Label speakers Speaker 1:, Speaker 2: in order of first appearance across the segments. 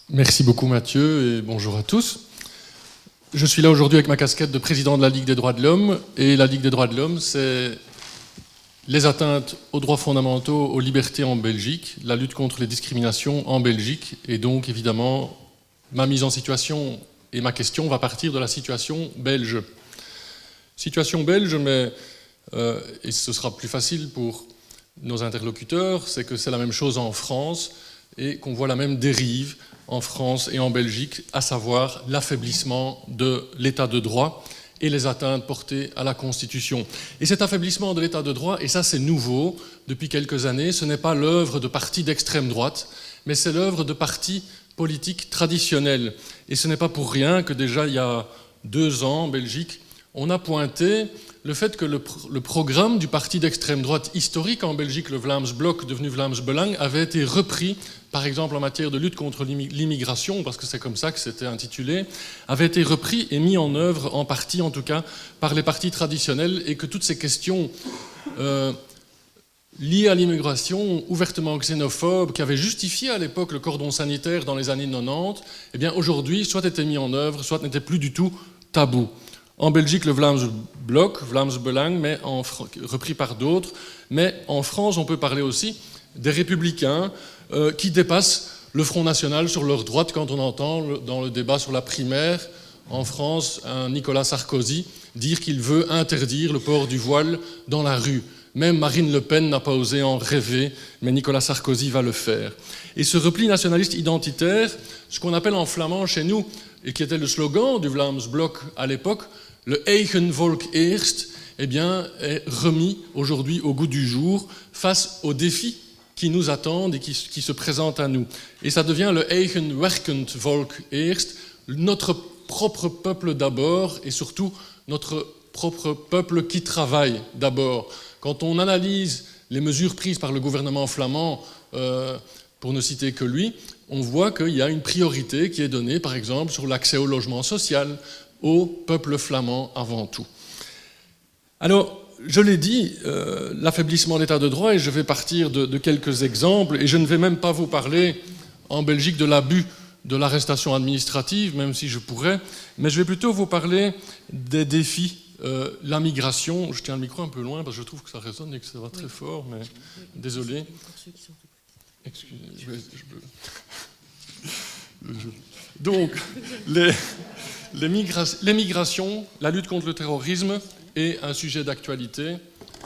Speaker 1: Merci beaucoup Mathieu et bonjour à tous. Je suis là aujourd'hui avec ma casquette de président de la Ligue des droits de l'homme et la Ligue des droits de l'homme, c'est les atteintes aux droits fondamentaux, aux libertés en Belgique, la lutte contre les discriminations en Belgique et donc évidemment ma mise en situation et ma question va partir de la situation belge. Situation belge, mais et ce sera plus facile pour nos interlocuteurs, c'est que c'est la même chose en France et qu'on voit la même dérive en France et en Belgique, à savoir l'affaiblissement de l'état de droit et les atteintes portées à la Constitution. Et cet affaiblissement de l'état de droit, et ça c'est nouveau depuis quelques années, ce n'est pas l'œuvre de partis d'extrême droite, mais c'est l'œuvre de partis politiques traditionnels. Et ce n'est pas pour rien que déjà il y a 2 ans en Belgique, on a pointé le fait que le programme du parti d'extrême droite historique en Belgique, le Vlaams Blok, devenu Vlaams Belang, avait été repris, par exemple en matière de lutte contre l'immigration, parce que c'est comme ça que c'était intitulé, avait été repris et mis en œuvre, en partie en tout cas, par les partis traditionnels, et que toutes ces questions liées à l'immigration, ouvertement xénophobes, qui avaient justifié à l'époque le cordon sanitaire dans les années 90, eh bien aujourd'hui, soit étaient mis en œuvre, soit n'étaient plus du tout tabous. En Belgique, le Vlaams Blok, Vlaams Belang, mais repris par d'autres. Mais en France, on peut parler aussi des républicains qui dépassent le Front National sur leur droite quand on entend dans le débat sur la primaire en France un Nicolas Sarkozy dire qu'il veut interdire le port du voile dans la rue. Même Marine Le Pen n'a pas osé en rêver, mais Nicolas Sarkozy va le faire. Et ce repli nationaliste identitaire, ce qu'on appelle en flamand chez nous, et qui était le slogan du Vlaams Blok à l'époque, le eigen volk eerst, eh bien, est remis aujourd'hui au goût du jour face aux défis qui nous attendent et qui se présentent à nous. Et ça devient le eigen werkend volk eerst, notre propre peuple d'abord et surtout notre propre peuple qui travaille d'abord. Quand on analyse les mesures prises par le gouvernement flamand, pour ne citer que lui, on voit qu'il y a une priorité qui est donnée, par exemple, sur l'accès au logement social, au peuple flamand avant tout. Alors, je l'ai dit, l'affaiblissement de l'état de droit, et je vais partir de quelques exemples, et je ne vais même pas vous parler en Belgique de l'abus de l'arrestation administrative, même si je pourrais, mais je vais plutôt vous parler des défis, la migration. Je tiens le micro un peu loin parce que je trouve que ça résonne et que ça va très fort, mais désolé. Excusez, Donc, les migrations, la lutte contre le terrorisme est un sujet d'actualité.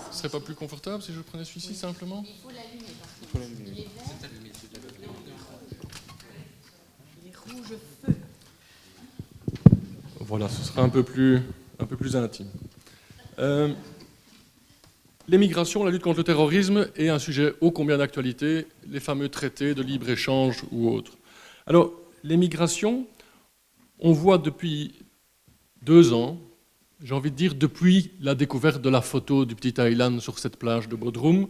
Speaker 1: Ce ne serait pas plus confortable si je prenais celui-ci simplement ?
Speaker 2: Il faut l'allumer, par contre. Il est vert. Il est rouge feu.
Speaker 1: Voilà, ce sera un peu plus intime. Les migrations, la lutte contre le terrorisme est un sujet ô combien d'actualité, les fameux traités de libre-échange ou autres. Alors, les migrations, on voit depuis 2 ans, j'ai envie de dire depuis la découverte de la photo du petit Aylan sur cette plage de Bodrum,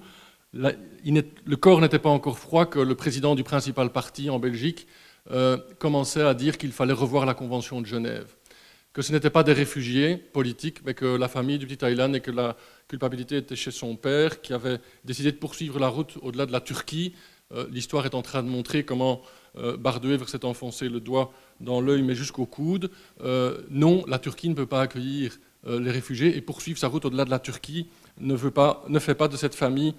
Speaker 1: le corps n'était pas encore froid que le président du principal parti en Belgique commençait à dire qu'il fallait revoir la Convention de Genève, que ce n'étaient pas des réfugiés politiques, mais que la famille du petit Aylan et que la culpabilité était chez son père, qui avait décidé de poursuivre la route au-delà de la Turquie. L'histoire est en train de montrer comment Bardewevre s'est enfoncé le doigt dans l'œil, mais jusqu'au coude. Non, la Turquie ne peut pas accueillir les réfugiés et poursuivre sa route au-delà de la Turquie ne fait pas de cette famille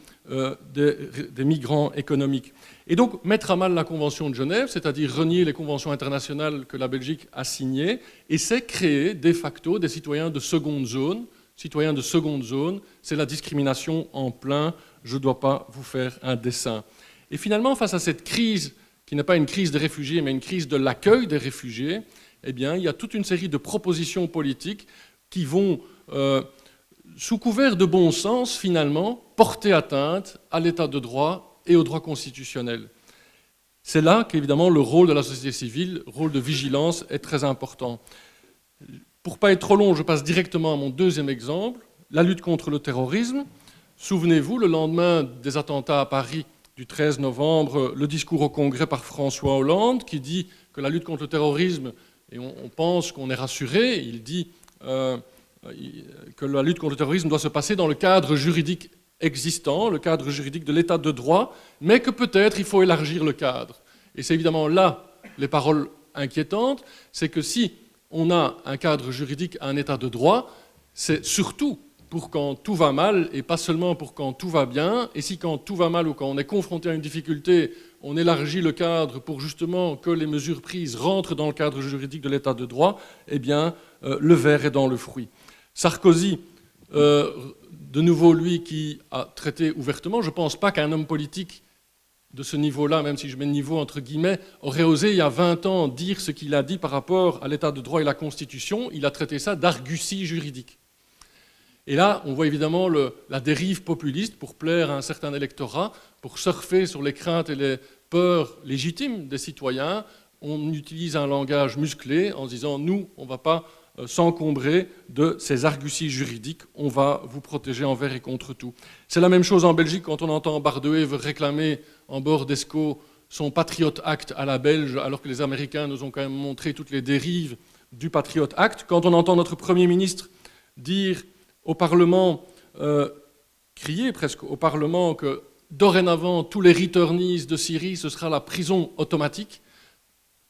Speaker 1: des migrants économiques. Et donc, mettre à mal la Convention de Genève, c'est-à-dire renier les conventions internationales que la Belgique a signées, et c'est créer de facto des citoyens de seconde zone. Citoyens de seconde zone, c'est la discrimination en plein, je ne dois pas vous faire un dessin. Et finalement, face à cette crise, qui n'est pas une crise des réfugiés, mais une crise de l'accueil des réfugiés, eh bien, il y a toute une série de propositions politiques qui vont, sous couvert de bon sens, finalement, porter atteinte à l'état de droit et au droit constitutionnel. C'est là qu'évidemment le rôle de la société civile, le rôle de vigilance, est très important. Pour ne pas être trop long, je passe directement à mon deuxième exemple, la lutte contre le terrorisme. Souvenez-vous, le lendemain des attentats à Paris du 13 novembre, le discours au Congrès par François Hollande, qui dit que la lutte contre le terrorisme, et on pense qu'on est rassuré, il dit que la lutte contre le terrorisme doit se passer dans le cadre juridique existant, le cadre juridique de l'état de droit, mais que peut-être il faut élargir le cadre. Et c'est évidemment là les paroles inquiétantes, c'est que si on a un cadre juridique, un état de droit, c'est surtout pour quand tout va mal et pas seulement pour quand tout va bien. Et si quand tout va mal ou quand on est confronté à une difficulté, on élargit le cadre pour justement que les mesures prises rentrent dans le cadre juridique de l'état de droit, eh bien, le ver est dans le fruit. Sarkozy, de nouveau lui qui a traité ouvertement, je ne pense pas qu'un homme politique de ce niveau-là, même si je mets le niveau entre guillemets, aurait osé il y a 20 ans dire ce qu'il a dit par rapport à l'état de droit et la Constitution. Il a traité ça d'argutie juridique. Et là, on voit évidemment la dérive populiste pour plaire à un certain électorat, pour surfer sur les craintes et les peurs légitimes des citoyens. On utilise un langage musclé en se disant « nous, on ne va pas s'encombrer de ces arguties juridiques, on va vous protéger envers et contre tout ». C'est la même chose en Belgique quand on entend Bardeweve réclamer en bord d'Escaut son Patriot Act à la Belge, alors que les Américains nous ont quand même montré toutes les dérives du Patriot Act. Quand on entend notre Premier ministre dire au Parlement, crier presque au Parlement que dorénavant tous les returnees de Syrie, ce sera la prison automatique,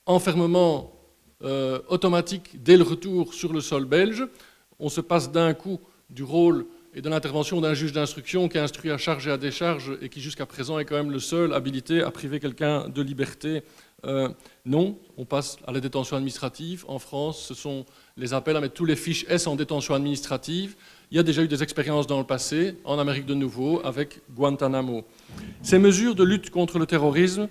Speaker 1: enfermement automatique dès le retour sur le sol belge. On se passe d'un coup du rôle et de l'intervention d'un juge d'instruction qui instruit à charge et à décharge et qui jusqu'à présent est quand même le seul habilité à priver quelqu'un de liberté. Non, on passe à la détention administrative. En France, ce sont les appels à mettre tous les fiches S en détention administrative. Il y a déjà eu des expériences dans le passé, en Amérique de nouveau, avec Guantanamo. Ces mesures de lutte contre le terrorisme,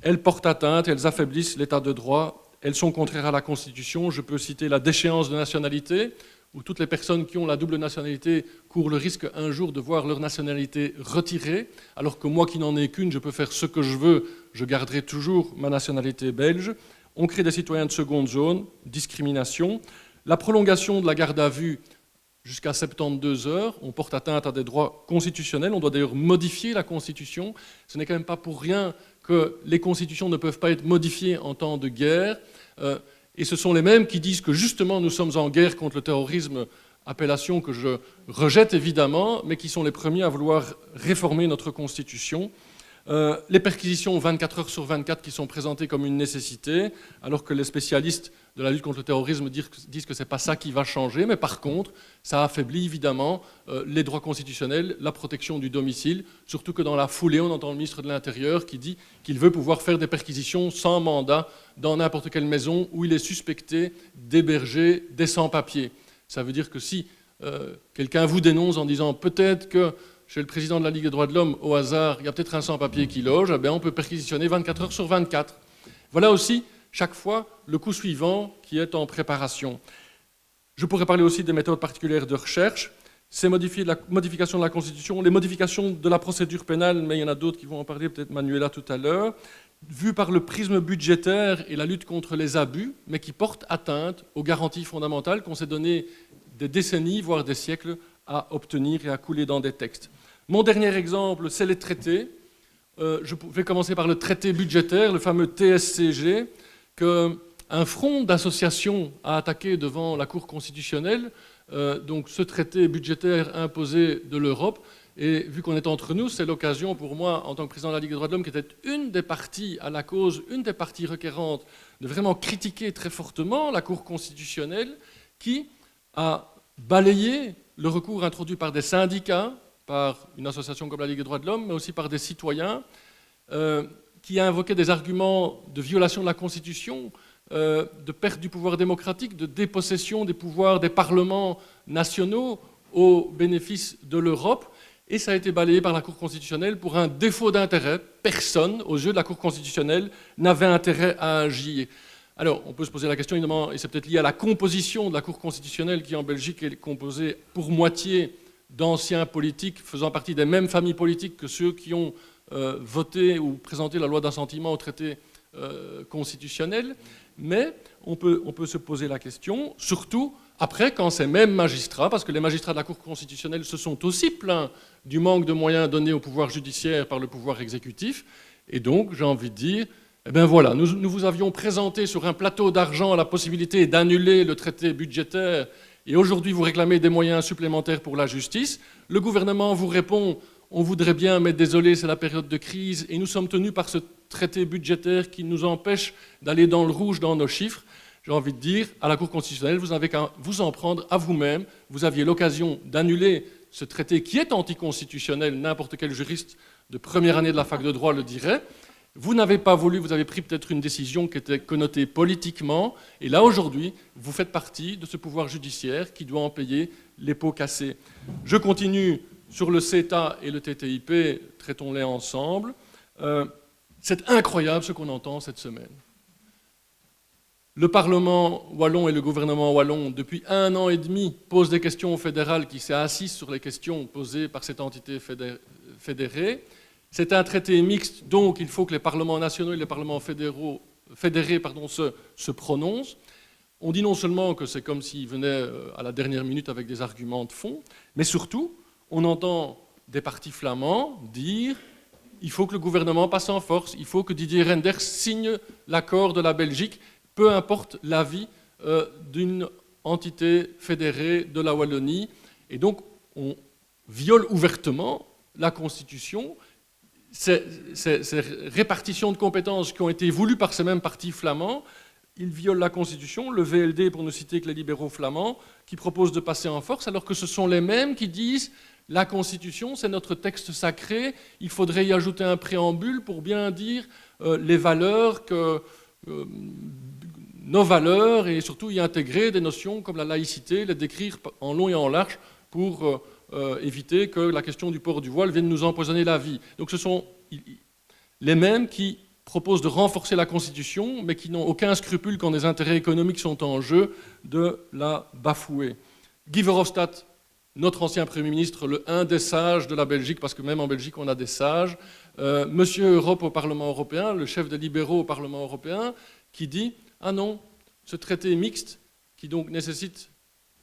Speaker 1: elles portent atteinte, elles affaiblissent l'état de droit, elles sont contraires à la Constitution. Je peux citer la déchéance de nationalité, où toutes les personnes qui ont la double nationalité courent le risque un jour de voir leur nationalité retirée, alors que moi qui n'en ai qu'une, je peux faire ce que je veux, je garderai toujours ma nationalité belge. On crée des citoyens de seconde zone, discrimination. La prolongation de la garde à vue jusqu'à 72 heures, on porte atteinte à des droits constitutionnels, on doit d'ailleurs modifier la Constitution. Ce n'est quand même pas pour rien que les constitutions ne peuvent pas être modifiées en temps de guerre. Et ce sont les mêmes qui disent que justement nous sommes en guerre contre le terrorisme, appellation que je rejette évidemment, mais qui sont les premiers à vouloir réformer notre Constitution. Les perquisitions 24 heures sur 24 qui sont présentées comme une nécessité, alors que les spécialistes de la lutte contre le terrorisme disent que ce n'est pas ça qui va changer, mais par contre, ça affaiblit évidemment les droits constitutionnels, la protection du domicile, surtout que dans la foulée, on entend le ministre de l'Intérieur qui dit qu'il veut pouvoir faire des perquisitions sans mandat dans n'importe quelle maison où il est suspecté d'héberger des sans-papiers. Ça veut dire que si quelqu'un vous dénonce en disant peut-être que chez le président de la Ligue des droits de l'homme, au hasard, il y a peut-être un sans-papier qui loge, eh bien on peut perquisitionner 24 heures sur 24. Voilà aussi, chaque fois, le coup suivant qui est en préparation. Je pourrais parler aussi des méthodes particulières de recherche, ces modifications de la Constitution, les modifications de la procédure pénale, mais il y en a d'autres qui vont en parler, peut-être Manuela tout à l'heure, vues par le prisme budgétaire et la lutte contre les abus, mais qui portent atteinte aux garanties fondamentales qu'on s'est données des décennies, voire des siècles, à obtenir et à couler dans des textes. Mon dernier exemple, c'est les traités. Je vais commencer par le traité budgétaire, le fameux TSCG, qu'un front d'associations a attaqué devant la Cour constitutionnelle, donc ce traité budgétaire imposé de l'Europe. Et vu qu'on est entre nous, c'est l'occasion pour moi, en tant que président de la Ligue des droits de l'homme, qui était une des parties à la cause, une des parties requérantes, de vraiment critiquer très fortement la Cour constitutionnelle qui a balayé le recours introduit par des syndicats, par une association comme la Ligue des droits de l'homme, mais aussi par des citoyens, qui a invoqué des arguments de violation de la Constitution, de perte du pouvoir démocratique, de dépossession des pouvoirs des parlements nationaux au bénéfice de l'Europe. Et ça a été balayé par la Cour constitutionnelle pour un défaut d'intérêt. Personne, aux yeux de la Cour constitutionnelle, n'avait intérêt à agir. Alors, on peut se poser la question, évidemment, et c'est peut-être lié à la composition de la Cour constitutionnelle qui, en Belgique, est composée pour moitié d'anciens politiques faisant partie des mêmes familles politiques que ceux qui ont voté ou présenté la loi d'assentiment au traité constitutionnel. Mais on peut se poser la question, surtout après, quand ces mêmes magistrats, parce que les magistrats de la Cour constitutionnelle se sont aussi plaints du manque de moyens donnés au pouvoir judiciaire par le pouvoir exécutif, et donc, j'ai envie de dire, eh bien voilà, nous vous avions présenté sur un plateau d'argent la possibilité d'annuler le traité budgétaire et aujourd'hui vous réclamez des moyens supplémentaires pour la justice. Le gouvernement vous répond, on voudrait bien, mais désolé, c'est la période de crise et nous sommes tenus par ce traité budgétaire qui nous empêche d'aller dans le rouge dans nos chiffres. J'ai envie de dire, à la Cour constitutionnelle, vous n'avez qu'à vous en prendre à vous-même. Vous aviez l'occasion d'annuler ce traité qui est anticonstitutionnel, n'importe quel juriste de première année de la fac de droit le dirait. Vous n'avez pas voulu, vous avez pris peut-être une décision qui était connotée politiquement, et là aujourd'hui, vous faites partie de ce pouvoir judiciaire qui doit en payer les pots cassés. Je continue sur le CETA et le TTIP, traitons-les ensemble. C'est incroyable ce qu'on entend cette semaine. Le Parlement wallon et le gouvernement wallon, depuis 1 an et demi, posent des questions au fédéral qui s'est assise sur les questions posées par cette entité fédérée. C'est un traité mixte, donc il faut que les parlements nationaux et les parlements fédérés se prononcent. On dit non seulement que c'est comme s'ils venaient à la dernière minute avec des arguments de fond, mais surtout, on entend des partis flamands dire il faut que le gouvernement passe en force, il faut que Didier Reynders signe l'accord de la Belgique, peu importe l'avis d'une entité fédérée de la Wallonie. Et donc, on viole ouvertement la Constitution. Ces répartitions de compétences qui ont été voulues par ces mêmes partis flamands, ils violent la Constitution, le VLD, pour ne citer que les libéraux flamands, qui proposent de passer en force, alors que ce sont les mêmes qui disent la Constitution, c'est notre texte sacré, il faudrait y ajouter un préambule pour bien dire les valeurs nos valeurs et surtout y intégrer des notions comme la laïcité, les décrire en long et en large pour éviter que la question du port du voile vienne nous empoisonner la vie. Donc ce sont les mêmes qui proposent de renforcer la Constitution, mais qui n'ont aucun scrupule quand des intérêts économiques sont en jeu de la bafouer. Guy Verhofstadt, notre ancien Premier ministre, un des sages de la Belgique, parce que même en Belgique on a des sages, Monsieur Europe au Parlement européen, le chef des libéraux au Parlement européen, qui dit « Ah non, ce traité mixte, qui donc nécessite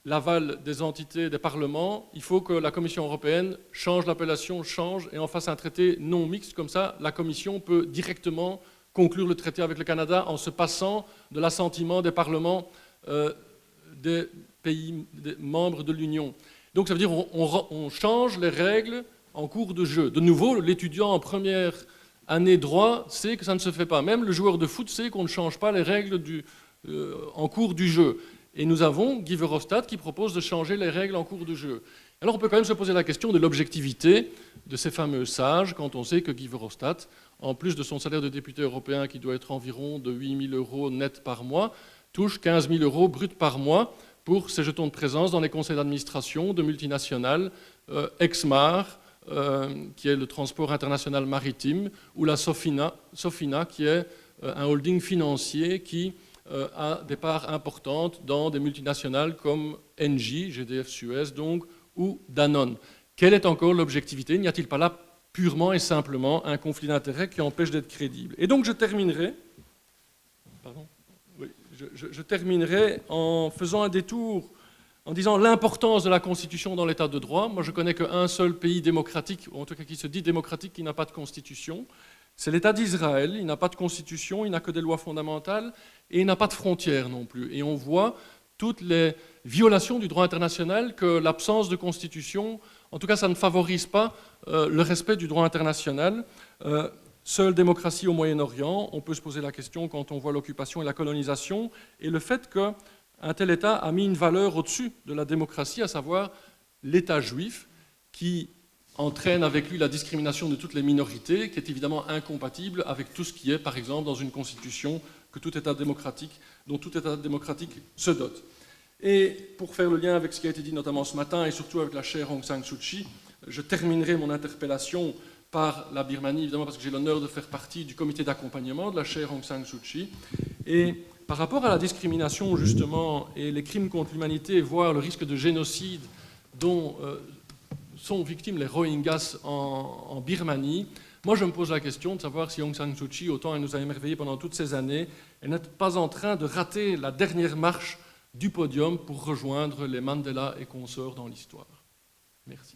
Speaker 1: l'aval des entités, des parlements, il faut que la Commission européenne change l'appellation, change et en fasse un traité non mixte, comme ça la Commission peut directement conclure le traité avec le Canada en se passant de l'assentiment des parlements des pays des membres de l'Union. » Donc ça veut dire on change les règles en cours de jeu. De nouveau, l'étudiant en première année droit sait que ça ne se fait pas. Même le joueur de foot sait qu'on ne change pas les règles en cours du jeu. Et nous avons Guy Verhofstadt qui propose de changer les règles en cours de jeu. Alors on peut quand même se poser la question de l'objectivité de ces fameux sages quand on sait que Guy Verhofstadt, en plus de son salaire de député européen qui doit être environ de 8 000 € net par mois, touche 15 000 € brut par mois pour ses jetons de présence dans les conseils d'administration de multinationales, Exmar, qui est le transport international maritime, ou la Sofina, qui est un holding financier qui a des parts importantes dans des multinationales comme Engie, GDF Suez donc, ou Danone. Quelle est encore l'objectivité? N'y a-t-il pas là purement et simplement un conflit d'intérêts qui empêche d'être crédible? Et donc je terminerai... Pardon. Je terminerai en faisant un détour, en disant l'importance de la Constitution dans l'état de droit. Moi, je connais qu'un seul pays démocratique, ou en tout cas qui se dit démocratique, qui n'a pas de Constitution. C'est l'État d'Israël. Il n'a pas de Constitution, il n'a que des lois fondamentales, et il n'a pas de frontières non plus. Et on voit toutes les violations du droit international que l'absence de Constitution, en tout cas, ça ne favorise pas le respect du droit international. Seule démocratie au Moyen-Orient, on peut se poser la question quand on voit l'occupation et la colonisation, et le fait qu'un tel État a mis une valeur au-dessus de la démocratie, à savoir l'État juif, qui entraîne avec lui la discrimination de toutes les minorités, qui est évidemment incompatible avec tout ce qui est, par exemple, dans une constitution dont tout État démocratique se dote. Et pour faire le lien avec ce qui a été dit notamment ce matin, et surtout avec la chère Aung San Suu Kyi, je terminerai mon interpellation par la Birmanie, évidemment, parce que j'ai l'honneur de faire partie du comité d'accompagnement de la chère Aung San Suu Kyi. Et par rapport à la discrimination, justement, et les crimes contre l'humanité, voire le risque de génocide dont sont victimes les Rohingyas en Birmanie, moi je me pose la question de savoir si Aung San Suu Kyi, autant elle nous a émerveillés pendant toutes ces années, elle n'est pas en train de rater la dernière marche du podium pour rejoindre les Mandela et consorts dans l'histoire. Merci.